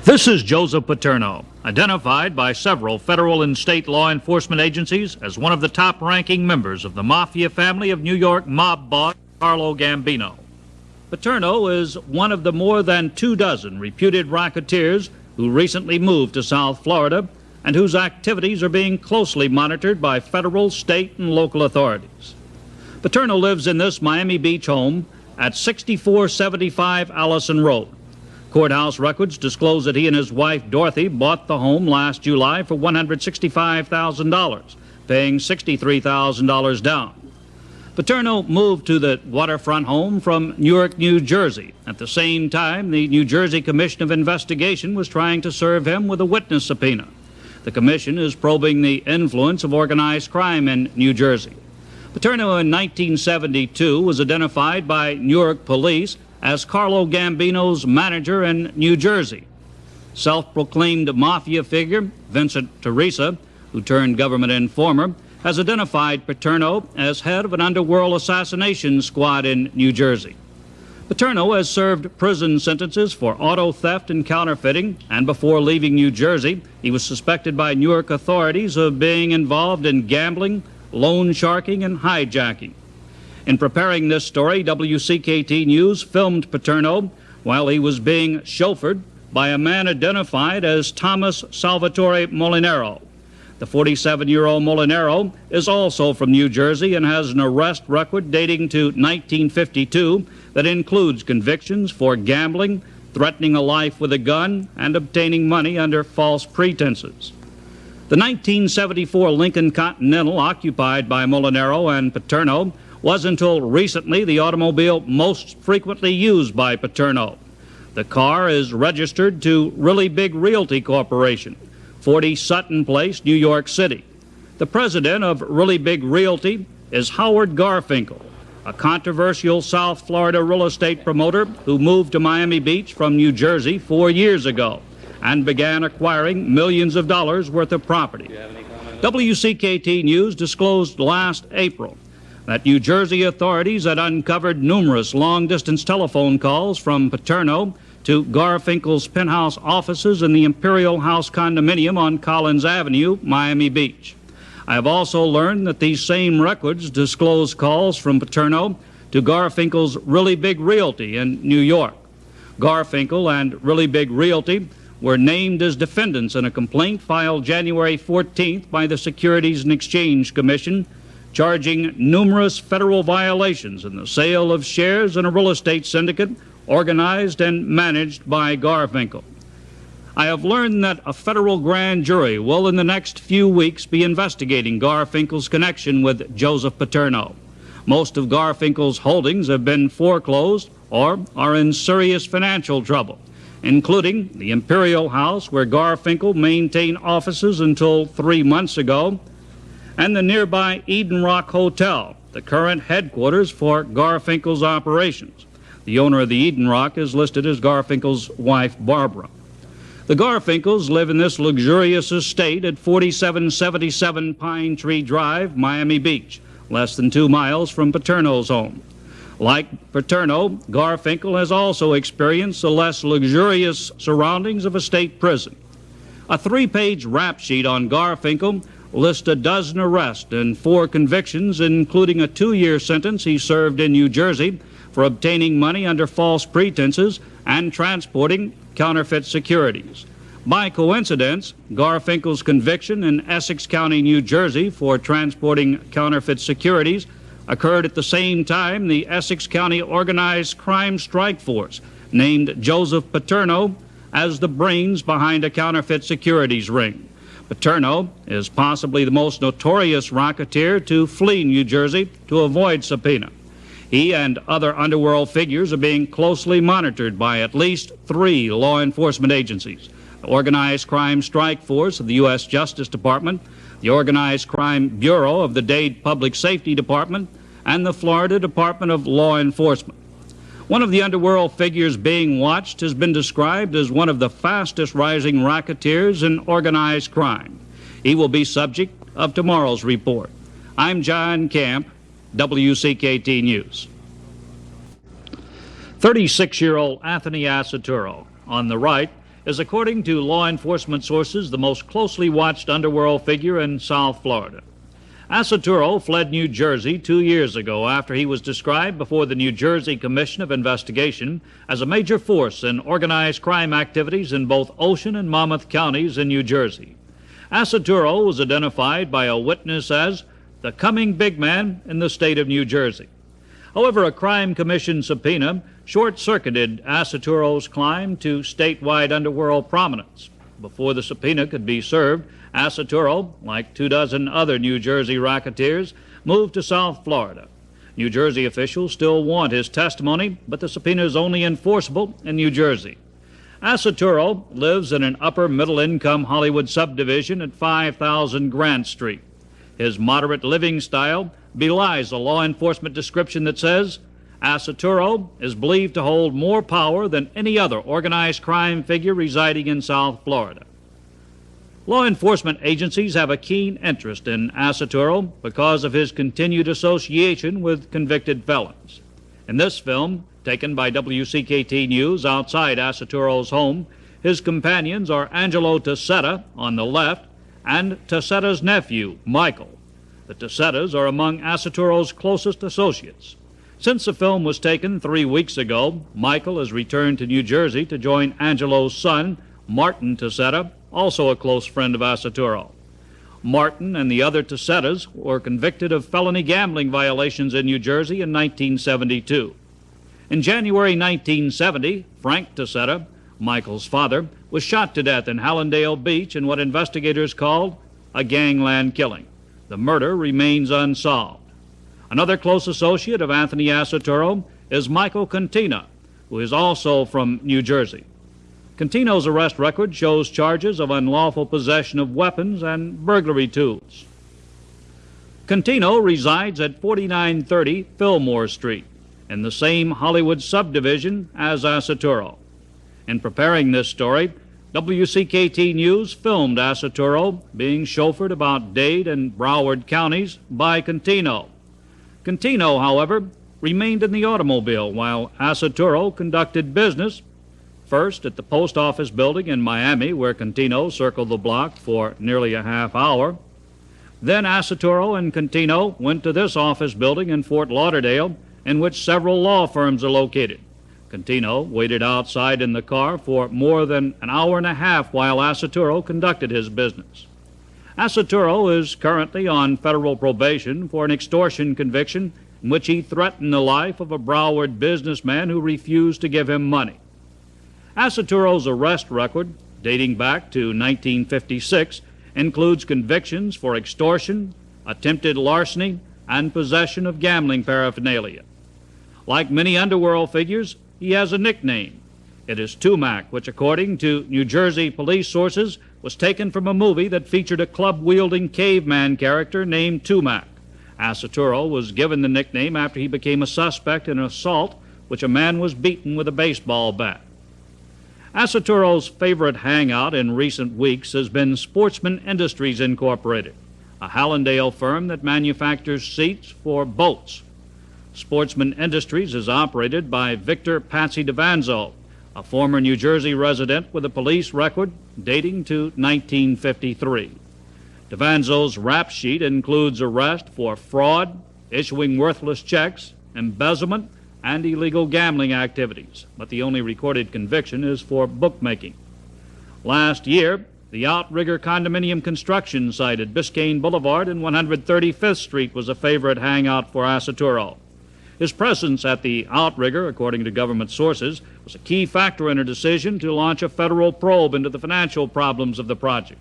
This is Joseph Paterno, identified by several federal and state law enforcement agencies as one of the top-ranking members of the mafia family of New York mob boss Carlo Gambino. Paterno is one of the more than 24 reputed racketeers who recently moved to South Florida and whose activities are being closely monitored by federal, state, and local authorities. Paterno lives in this Miami Beach home at 6475 Allison Road. Courthouse records disclose that he and his wife Dorothy bought the home last July for $165,000, paying $63,000 down. Paterno moved to the waterfront home from Newark, New Jersey. At the same time, the New Jersey Commission of Investigation was trying to serve him with a witness subpoena. The commission is probing the influence of organized crime in New Jersey. Paterno in 1972 was identified by Newark police as Carlo Gambino's manager in New Jersey. Self-proclaimed mafia figure Vincent Teresa, who turned government informer, has identified Paterno as head of an underworld assassination squad in New Jersey. Paterno has served prison sentences for auto theft and counterfeiting, and before leaving New Jersey, he was suspected by Newark authorities of being involved in gambling, loan sharking, and hijacking. In preparing this story, WCKT News filmed Paterno while he was being chauffeured by a man identified as Thomas Salvatore Molinaro. The 47-year-old Molinaro is also from New Jersey and has an arrest record dating to 1952 that includes convictions for gambling, threatening a life with a gun, and obtaining money under false pretenses. The 1974 Lincoln Continental, occupied by Molinaro and Paterno, was until recently the automobile most frequently used by Paterno. The car is registered to Really Big Realty Corporation, 40 Sutton Place, New York City. The president of Really Big Realty is Howard Garfinkel, a controversial South Florida real estate promoter who moved to Miami Beach from New Jersey 4 years ago and began acquiring millions of dollars worth of property. WCKT News disclosed last April that New Jersey authorities had uncovered numerous long-distance telephone calls from Paterno to Garfinkel's penthouse offices in the Imperial House condominium on Collins Avenue, Miami Beach. I have also learned that these same records disclose calls from Paterno to Garfinkel's Really Big Realty in New York. Garfinkel and Really Big Realty were named as defendants in a complaint filed January 14th by the Securities and Exchange Commission, charging numerous federal violations in the sale of shares in a real estate syndicate organized and managed by Garfinkel. I have learned that a federal grand jury will in the next few weeks be investigating Garfinkel's connection with Joseph Paterno. Most of Garfinkel's holdings have been foreclosed or are in serious financial trouble, including the Imperial House, where Garfinkel maintained offices until 3 months ago, and the nearby Eden Rock Hotel, the current headquarters for Garfinkel's operations. The owner of the Eden Rock is listed as Garfinkel's wife, Barbara. The Garfinkels live in this luxurious estate at 4777 Pine Tree Drive, Miami Beach, less than 2 miles from Paterno's home. Like Paterno, Garfinkel has also experienced the less luxurious surroundings of a state prison. A 3-page rap sheet on Garfinkel lists a dozen arrests and 4 convictions, including a 2-year sentence he served in New Jersey for obtaining money under false pretenses and transporting counterfeit securities. By coincidence, Garfinkel's conviction in Essex County, New Jersey for transporting counterfeit securities occurred at the same time the Essex County Organized Crime Strike Force named Joseph Paterno as the brains behind a counterfeit securities ring. Paterno is possibly the most notorious racketeer to flee New Jersey to avoid subpoena. He and other underworld figures are being closely monitored by at least 3 law enforcement agencies: the Organized Crime Strike Force of the U.S. Justice Department, the Organized Crime Bureau of the Dade Public Safety Department, and the Florida Department of Law Enforcement. One of the underworld figures being watched has been described as one of the fastest rising racketeers in organized crime. He will be subject of tomorrow's report. I'm John Camp, WCKT News. 36-year-old Anthony Asaturo, on the right, is, according to law enforcement sources, the most closely watched underworld figure in South Florida. Asaturro fled New Jersey 2 years ago after he was described before the New Jersey Commission of Investigation as a major force in organized crime activities in both Ocean and Monmouth counties in New Jersey. Asaturro was identified by a witness as the coming big man in the state of New Jersey. However, a crime commission subpoena short-circuited Asaturro's climb to statewide underworld prominence. Before the subpoena could be served, Asaturro, like 24 other New Jersey racketeers, moved to South Florida. New Jersey officials still want his testimony, but the subpoena is only enforceable in New Jersey. Asaturro lives in an upper middle-income Hollywood subdivision at 5000 Grant Street. His moderate living style belies a law enforcement description that says Asaturro is believed to hold more power than any other organized crime figure residing in South Florida. Law enforcement agencies have a keen interest in Asaturro because of his continued association with convicted felons. In this film, taken by WCKT News outside Asaturro's home, his companions are Angelo Tassetta on the left and Tassetta's nephew, Michael. The Tassettas are among Asaturro's closest associates. Since the film was taken 3 weeks ago, Michael has returned to New Jersey to join Angelo's son, Martin Tassetta, also a close friend of Asaturro. Martin and the other Tassettas were convicted of felony gambling violations in New Jersey in 1972. In January 1970, Frank Tassetta, Michael's father, was shot to death in Hallandale Beach in what investigators called a gangland killing. The murder remains unsolved. Another close associate of Anthony Asaturro is Michael Cantina, who is also from New Jersey. Cantino's arrest record shows charges of unlawful possession of weapons and burglary tools. Cantino resides at 4930 Fillmore Street, in the same Hollywood subdivision as Asaturro. In preparing this story, WCKT News filmed Asaturro being chauffeured about Dade and Broward counties by Cantino. Cantino, however, remained in the automobile while Asaturro conducted business, first at the post office building in Miami, where Cantino circled the block for nearly a half hour. Then Asaturro and Cantino went to this office building in Fort Lauderdale, in which several law firms are located. Cantino waited outside in the car for more than an hour and a half while Asaturro conducted his business. Asaturro is currently on federal probation for an extortion conviction in which he threatened the life of a Broward businessman who refused to give him money. Asaturro's arrest record, dating back to 1956, includes convictions for extortion, attempted larceny, and possession of gambling paraphernalia. Like many underworld figures, he has a nickname. It is Tumac, which, according to New Jersey police sources, was taken from a movie that featured a club-wielding caveman character named Tumac. Asaturro was given the nickname after he became a suspect in an assault which a man was beaten with a baseball bat. Asaturro's favorite hangout in recent weeks has been Sportsman Industries Incorporated, a Hallandale firm that manufactures seats for boats. Sportsman Industries is operated by Victor Patsy DeVanzo, a former New Jersey resident with a police record dating to 1953. DeVanzo's rap sheet includes arrest for fraud, issuing worthless checks, embezzlement, and illegal gambling activities, but the only recorded conviction is for bookmaking. Last year, the Outrigger condominium construction site at Biscayne Boulevard and 135th Street was a favorite hangout for Asaturro. His presence at the Outrigger, according to government sources, was a key factor in a decision to launch a federal probe into the financial problems of the project.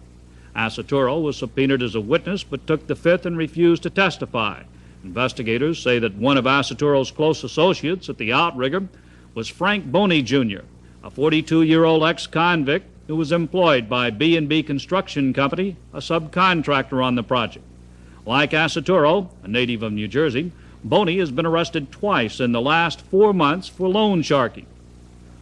Asaturro was subpoenaed as a witness but took the Fifth and refused to testify. Investigators say that one of Asaturro's close associates at the Outrigger was Frank Boney, Jr., a 42-year-old ex-convict who was employed by B&B Construction Company, a subcontractor on the project. Like Asaturro, a native of New Jersey, Boney has been arrested twice in the last 4 months for loan sharking.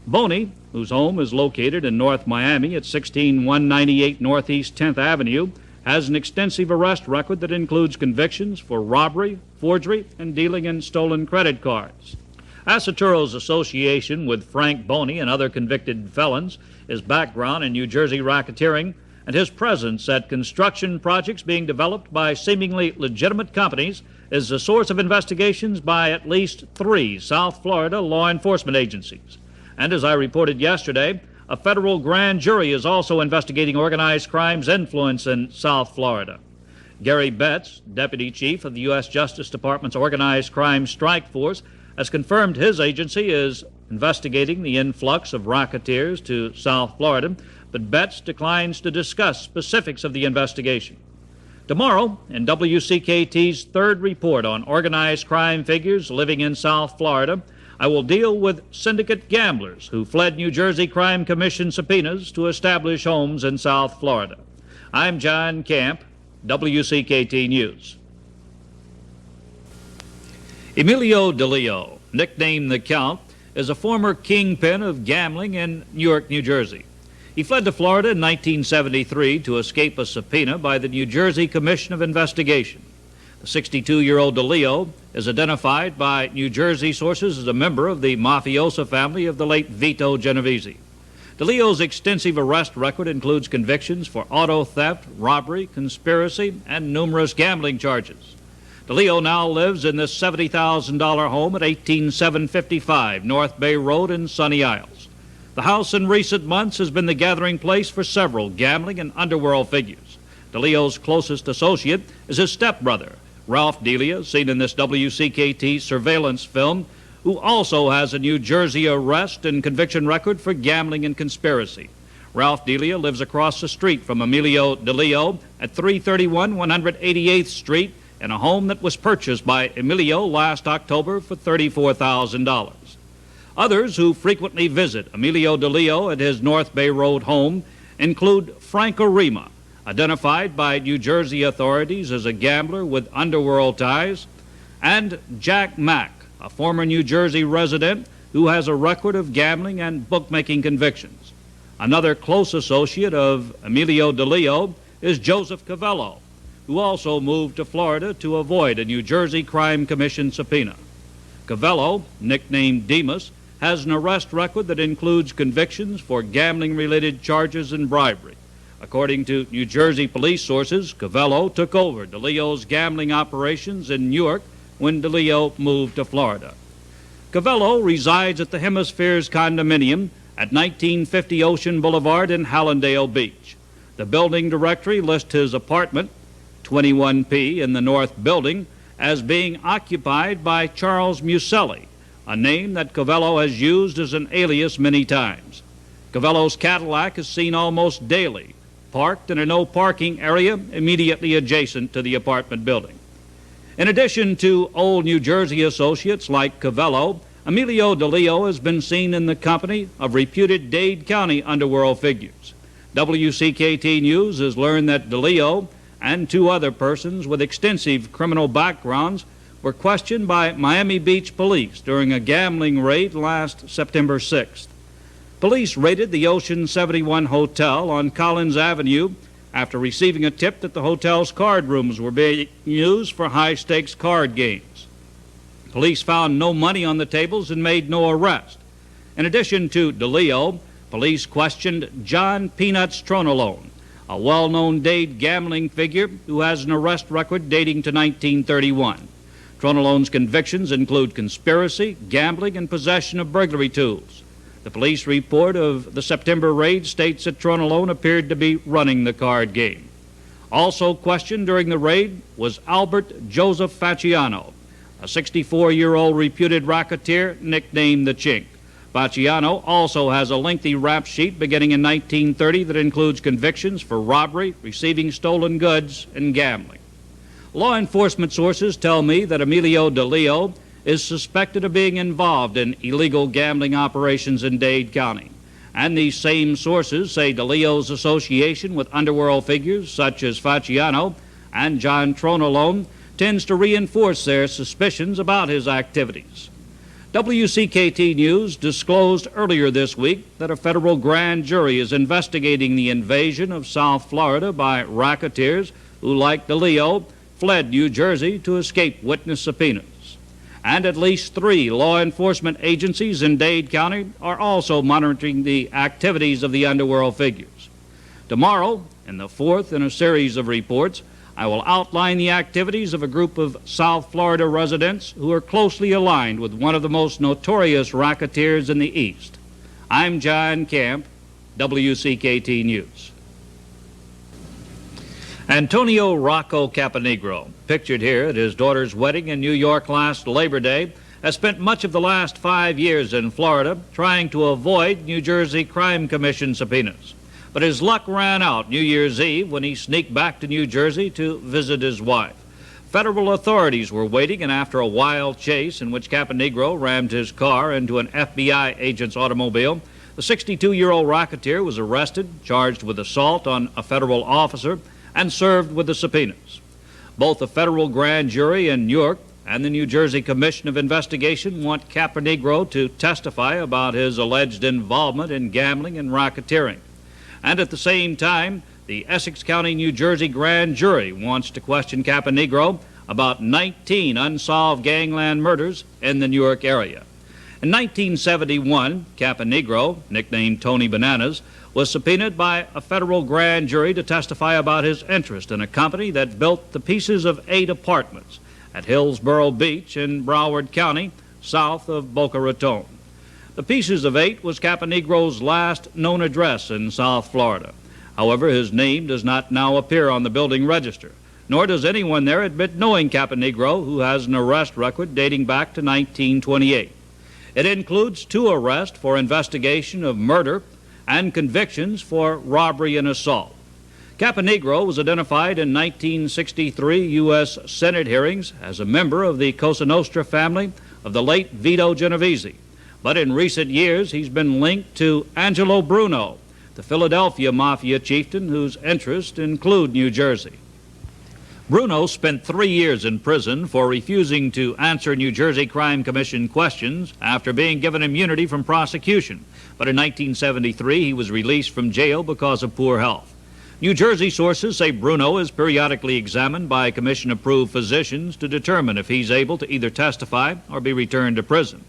Boney, whose home is located in North Miami at 16198 Northeast 10th Avenue, has an extensive arrest record that includes convictions for robbery, forgery, and dealing in stolen credit cards. Aceturo's association with Frank Boney and other convicted felons, his background in New Jersey racketeering, and his presence at construction projects being developed by seemingly legitimate companies is the source of investigations by at least 3 South Florida law enforcement agencies. And as I reported yesterday, a federal grand jury is also investigating organized crime's influence in South Florida. Gary Betts, Deputy Chief of the U.S. Justice Department's Organized Crime Strike Force, has confirmed his agency is investigating the influx of racketeers to South Florida, but Betts declines to discuss specifics of the investigation. Tomorrow, in WCKT's third report on organized crime figures living in South Florida, I will deal with syndicate gamblers who fled New Jersey Crime Commission subpoenas to establish homes in South Florida. I'm John Camp, WCKT News. Emilio DeLeo, nicknamed the Count, is a former kingpin of gambling in Newark, New Jersey. He fled to Florida in 1973 to escape a subpoena by the New Jersey Commission of Investigation. The 62-year-old DeLeo is identified by New Jersey sources as a member of the mafioso family of the late Vito Genovese. DeLeo's extensive arrest record includes convictions for auto theft, robbery, conspiracy, and numerous gambling charges. DeLeo now lives in this $70,000 home at 18755 North Bay Road in Sunny Isles. The house in recent months has been the gathering place for several gambling and underworld figures. DeLeo's closest associate is his stepbrother, Ralph Delia, seen in this WCKT surveillance film, who also has a New Jersey arrest and conviction record for gambling and conspiracy. Ralph Delia lives across the street from Emilio DeLeo at 331 188th Street in a home that was purchased by Emilio last October for $34,000. Others who frequently visit Emilio DeLeo at his North Bay Road home include Frank Arima, identified by New Jersey authorities as a gambler with underworld ties, and Jack Mack, a former New Jersey resident who has a record of gambling and bookmaking convictions. Another close associate of Emilio DeLeo is Joseph Cavello, who also moved to Florida to avoid a New Jersey Crime Commission subpoena. Cavello, nicknamed Demas, has an arrest record that includes convictions for gambling-related charges and bribery. According to New Jersey police sources, Cavello took over DeLeo's gambling operations in Newark when DeLeo moved to Florida. Cavello resides at the Hemispheres condominium at 1950 Ocean Boulevard in Hallandale Beach. The building directory lists his apartment, 21P in the North Building, as being occupied by Charles Muselli, a name that Cavello has used as an alias many times. Cavello's Cadillac is seen almost daily, parked in a no parking area immediately adjacent to the apartment building. In addition to old New Jersey associates like Cavello, Emilio DeLeo has been seen in the company of reputed Dade County underworld figures. WCKT News has learned that DeLeo and 2 other persons with extensive criminal backgrounds were questioned by Miami Beach police during a gambling raid last September 6th. Police raided the Ocean 71 Hotel on Collins Avenue after receiving a tip that the hotel's card rooms were being used for high-stakes card games. Police found no money on the tables and made no arrest. In addition to DeLeo, police questioned John Peanuts Tronolone, a well-known Dade gambling figure who has an arrest record dating to 1931. Tronolone's convictions include conspiracy, gambling, and possession of burglary tools. The police report of the September raid states that Tronolone appeared to be running the card game. Also questioned during the raid was Albert Joseph Facciano, a 64-year-old reputed racketeer nicknamed the Chink. Facciano also has a lengthy rap sheet beginning in 1930 that includes convictions for robbery, receiving stolen goods, and gambling. Law enforcement sources tell me that Emilio DeLeo is suspected of being involved in illegal gambling operations in Dade County. And these same sources say DeLeo's association with underworld figures such as Facciano and John Tronolone tends to reinforce their suspicions about his activities. WCKT News disclosed earlier this week that a federal grand jury is investigating the invasion of South Florida by racketeers who, like DeLeo, fled New Jersey to escape witness subpoenas. and at least 3 law enforcement agencies in Dade County are also monitoring the activities of the underworld figures. Tomorrow, in the 4th in a series of reports, I will outline the activities of a group of South Florida residents who are closely aligned with one of the most notorious racketeers in the East. I'm John Camp, WCKT News. Antonio Rocco Caponegro, pictured here at his daughter's wedding in New York last Labor Day, has spent much of the last 5 years in Florida trying to avoid New Jersey Crime Commission subpoenas. But his luck ran out New Year's Eve when he sneaked back to New Jersey to visit his wife. Federal authorities were waiting, and after a wild chase in which Caponegro rammed his car into an FBI agent's automobile, the 62-year-old racketeer was arrested, charged with assault on a federal officer, and served with the subpoenas. Both the federal grand jury in Newark and the New Jersey Commission of Investigation want Caponegro to testify about his alleged involvement in gambling and racketeering. And at the same time, the Essex County, New Jersey grand jury wants to question Caponegro about 19 unsolved gangland murders in the Newark area. In 1971, Caponegro, nicknamed Tony Bananas, was subpoenaed by a federal grand jury to testify about his interest in a company that built the pieces of 8 apartments at Hillsborough Beach in Broward County, south of Boca Raton. The Pieces of 8 was Caponegro's last known address in South Florida. However, his name does not now appear on the building register, nor does anyone there admit knowing Caponegro, who has an arrest record dating back to 1928. It includes 2 arrests for investigation of murder and convictions for robbery and assault. Caponegro was identified in 1963 U.S. Senate hearings as a member of the Cosa Nostra family of the late Vito Genovese. But in recent years, he's been linked to Angelo Bruno, the Philadelphia Mafia chieftain whose interests include New Jersey. Bruno spent 3 years in prison for refusing to answer New Jersey Crime Commission questions after being given immunity from prosecution. But in 1973, he was released from jail because of poor health. New Jersey sources say Bruno is periodically examined by commission-approved physicians to determine if he's able to either testify or be returned to prison.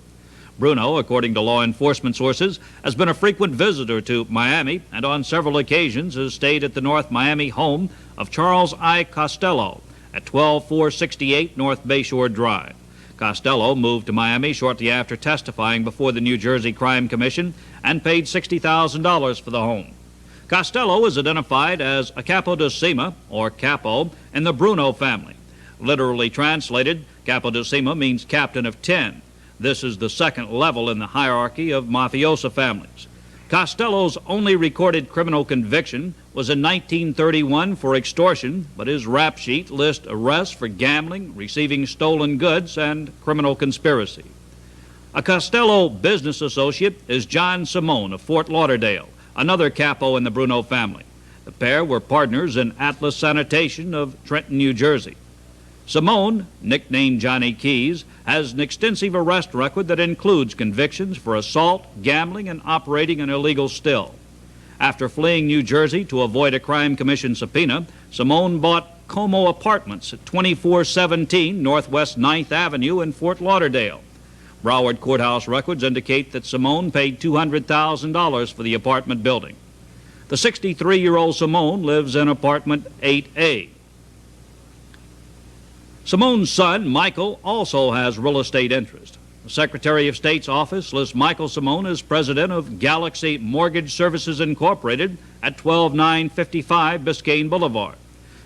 Bruno, according to law enforcement sources, has been a frequent visitor to Miami and on several occasions has stayed at the North Miami home of Charles I. Costello at 12468 North Bayshore Drive. Costello moved to Miami shortly after testifying before the New Jersey Crime Commission and paid $60,000 for the home. Costello is identified as a capo de cima, or capo, in the Bruno family. Literally translated, capo de cima means captain of 10. This is the second level in the hierarchy of mafioso families. Costello's only recorded criminal conviction was in 1931 for extortion, but his rap sheet lists arrests for gambling, receiving stolen goods, and criminal conspiracy. A Costello business associate is John Simone of Fort Lauderdale, another capo in the Bruno family. The pair were partners in Atlas Sanitation of Trenton, New Jersey. Simone, nicknamed Johnny Keys, has an extensive arrest record that includes convictions for assault, gambling, and operating an illegal still. After fleeing New Jersey to avoid a crime commission subpoena, Simone bought Como Apartments at 2417 Northwest 9th Avenue in Fort Lauderdale. Broward courthouse records indicate that Simone paid $200,000 for the apartment building. The 63-year-old Simone lives in apartment 8A. Simone's son, Michael, also has real estate interest. The Secretary of State's office lists Michael Simone as president of Galaxy Mortgage Services Incorporated at 12955 Biscayne Boulevard.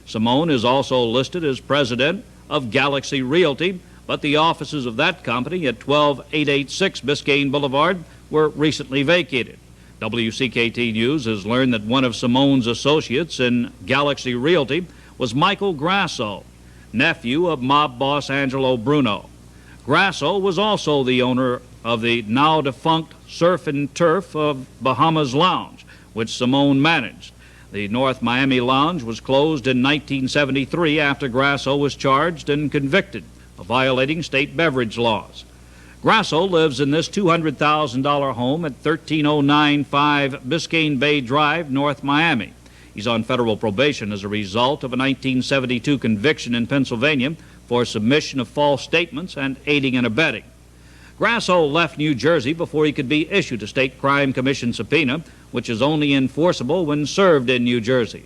Simone is also listed as president of Galaxy Realty, but the offices of that company at 12886 Biscayne Boulevard were recently vacated. WCKT News has learned that one of Simone's associates in Galaxy Realty was Michael Grasso, nephew of mob boss Angelo Bruno. Grasso was also the owner of the now-defunct Surf and Turf of Bahamas Lounge, which Simone managed. The North Miami Lounge was closed in 1973 after Grasso was charged and convicted of violating state beverage laws. Grasso lives in this $200,000 home at 13095 Biscayne Bay Drive, North Miami. He's on federal probation as a result of a 1972 conviction in Pennsylvania for submission of false statements and aiding and abetting. Grasso left New Jersey before he could be issued a State Crime Commission subpoena, which is only enforceable when served in New Jersey.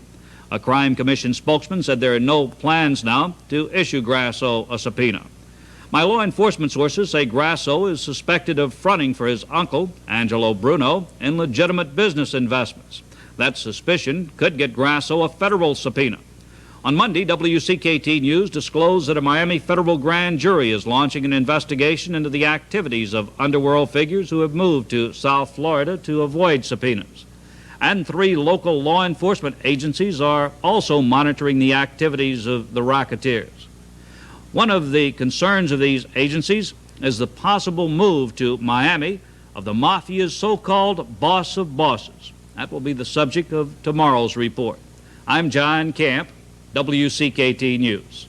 A Crime Commission spokesman said there are no plans now to issue Grasso a subpoena. My law enforcement sources say Grasso is suspected of fronting for his uncle, Angelo Bruno, in legitimate business investments. That suspicion could get Grasso a federal subpoena. On Monday, WCKT News disclosed that a Miami federal grand jury is launching an investigation into the activities of underworld figures who have moved to South Florida to avoid subpoenas. And 3 local law enforcement agencies are also monitoring the activities of the racketeers. One of the concerns of these agencies is the possible move to Miami of the Mafia's so-called boss of bosses. That will be the subject of tomorrow's report. I'm John Camp, WCKT News.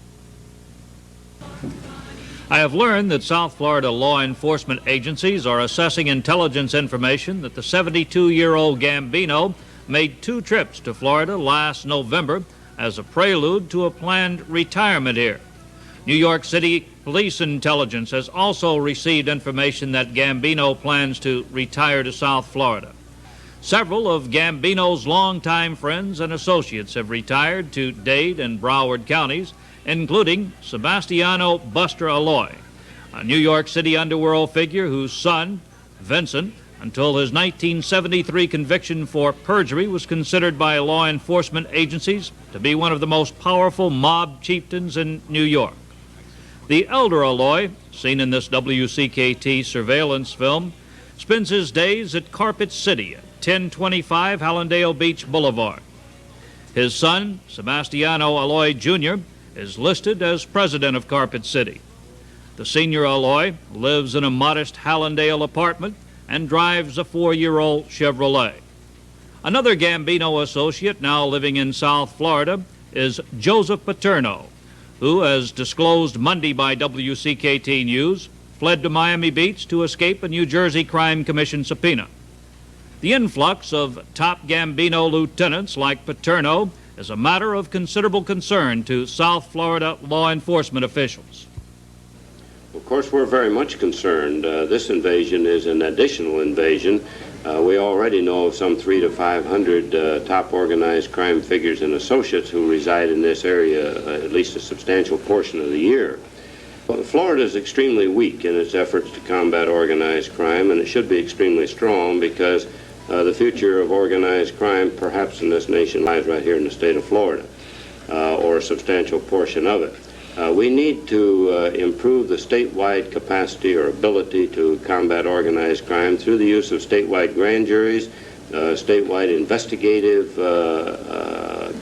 I have learned that South Florida law enforcement agencies are assessing intelligence information that the 72-year-old Gambino made 2 trips to Florida last November as a prelude to a planned retirement here. New York City police intelligence has also received information that Gambino plans to retire to South Florida. Several of Gambino's longtime friends and associates have retired to Dade and Broward counties, including Sebastiano Buster Aloy, a New York City underworld figure whose son, Vincent, until his 1973 conviction for perjury, was considered by law enforcement agencies to be one of the most powerful mob chieftains in New York. The elder Aloy, seen in this WCKT surveillance film, spends his days at Carpet City at 1025 Hallandale Beach Boulevard. His son, Sebastiano Aloy Jr., is listed as president of Carpet City. The senior Aloy lives in a modest Hallandale apartment and drives a 4-year-old Chevrolet. Another Gambino associate now living in South Florida is Joseph Paterno, who, as disclosed Monday by WCKT News, fled to Miami Beach to escape a New Jersey Crime Commission subpoena. The influx of top Gambino lieutenants like Paterno is a matter of considerable concern to South Florida law enforcement officials. Of course, we're very much concerned. This invasion is an additional invasion. We already know of some 300 to 500 top organized crime figures and associates who reside in this area at least a substantial portion of the year. Well, Florida is extremely weak in its efforts to combat organized crime, and it should be extremely strong because the future of organized crime, perhaps in this nation, lies right here in the state of Florida, or a substantial portion of it. We need to improve the statewide capacity or ability to combat organized crime through the use of statewide grand juries, statewide investigative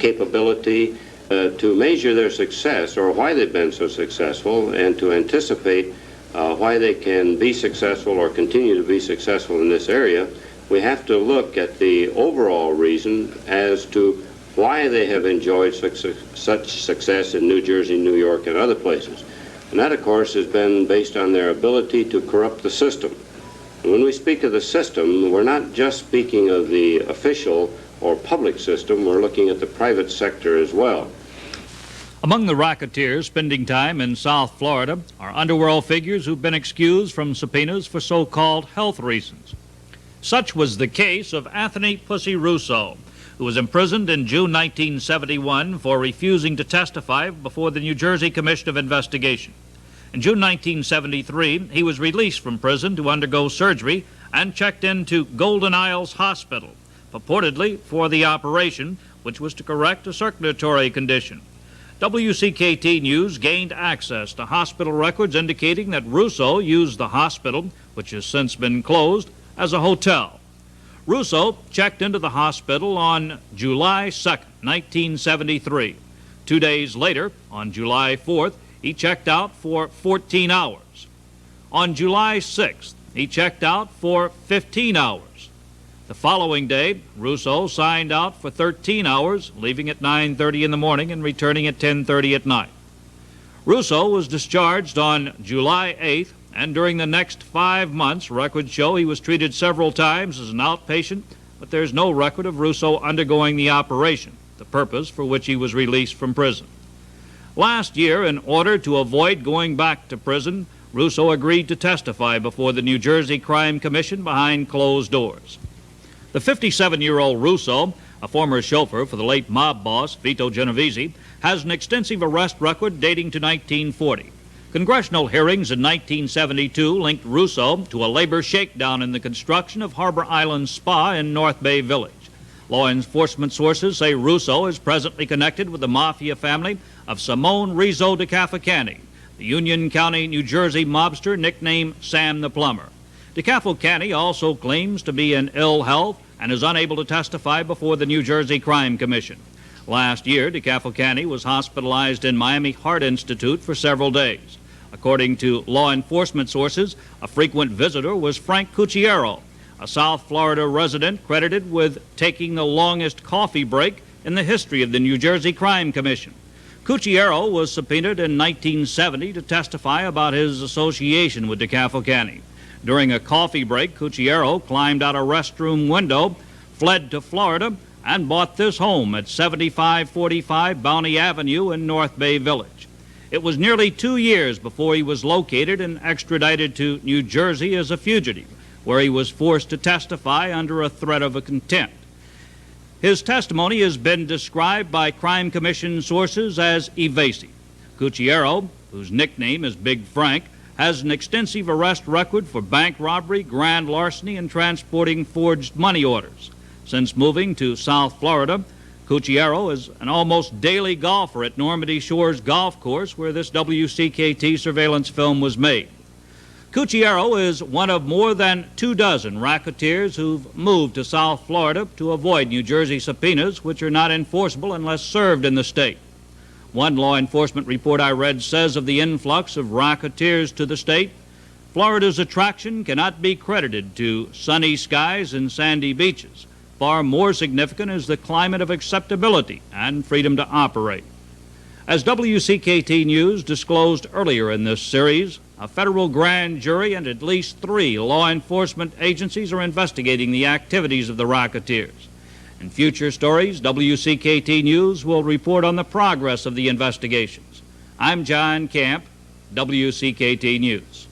capability to measure their success or why they've been so successful, and to anticipate why they can be successful or continue to be successful in this area. We have to look at the overall reason as to why they have enjoyed such success in New Jersey, New York, and other places. And that, of course, has been based on their ability to corrupt the system. And when we speak of the system, we're not just speaking of the official or public system, we're looking at the private sector as well. Among the racketeers spending time in South Florida are underworld figures who've been excused from subpoenas for so-called health reasons. Such was the case of Anthony Pussy Russo, who was imprisoned in June 1971 for refusing to testify before the New Jersey Commission of Investigation. In June 1973, he was released from prison to undergo surgery and checked into Golden Isles Hospital, purportedly for the operation, which was to correct a circulatory condition. WCKT News gained access to hospital records indicating that Russo used the hospital, which has since been closed, as a hotel. Russo checked into the hospital on July 2nd, 1973. 2 days later, on July 4th, he checked out for 14 hours. On July 6th, he checked out for 15 hours. The following day, Russo signed out for 13 hours, leaving at 9:30 in the morning and returning at 10:30 at night. Russo was discharged on July 8th, and during the next 5 months, records show he was treated several times as an outpatient, but there's no record of Russo undergoing the operation, the purpose for which he was released from prison. Last year, in order to avoid going back to prison, Russo agreed to testify before the New Jersey Crime Commission behind closed doors. The 57-year-old Russo, a former chauffeur for the late mob boss Vito Genovese, has an extensive arrest record dating to 1940. Congressional hearings in 1972 linked Russo to a labor shakedown in the construction of Harbor Island Spa in North Bay Village. Law enforcement sources say Russo is presently connected with the mafia family of Simone Rizzo DeCavalcante, the Union County, New Jersey mobster nicknamed Sam the Plumber. DeCavalcante also claims to be in ill health and is unable to testify before the New Jersey Crime Commission. Last year, DeCavalcante was hospitalized in Miami Heart Institute for several days. According to law enforcement sources, a frequent visitor was Frank Cucchiaro, a South Florida resident credited with taking the longest coffee break in the history of the New Jersey Crime Commission. Cucchiaro was subpoenaed in 1970 to testify about his association with DeCavalcante. During a coffee break, Cucchiaro climbed out a restroom window, fled to Florida, and bought this home at 7545 Bounty Avenue in North Bay Village. It was nearly 2 years before he was located and extradited to New Jersey as a fugitive, where he was forced to testify under a threat of contempt. His testimony has been described by Crime Commission sources as evasive. Cucchiaro, whose nickname is Big Frank, has an extensive arrest record for bank robbery, grand larceny, and transporting forged money orders. Since moving to South Florida, Cucchiaro is an almost daily golfer at Normandy Shores Golf Course, where this WCKT surveillance film was made. Cucchiaro is one of more than 24 racketeers who've moved to South Florida to avoid New Jersey subpoenas, which are not enforceable unless served in the state. One law enforcement report I read says of the influx of racketeers to the state, Florida's attraction cannot be credited to sunny skies and sandy beaches. Far more significant is the climate of acceptability and freedom to operate. As WCKT News disclosed earlier in this series, a federal grand jury and at least 3 law enforcement agencies are investigating the activities of the racketeers. In future stories, WCKT News will report on the progress of the investigations. I'm John Camp, WCKT News.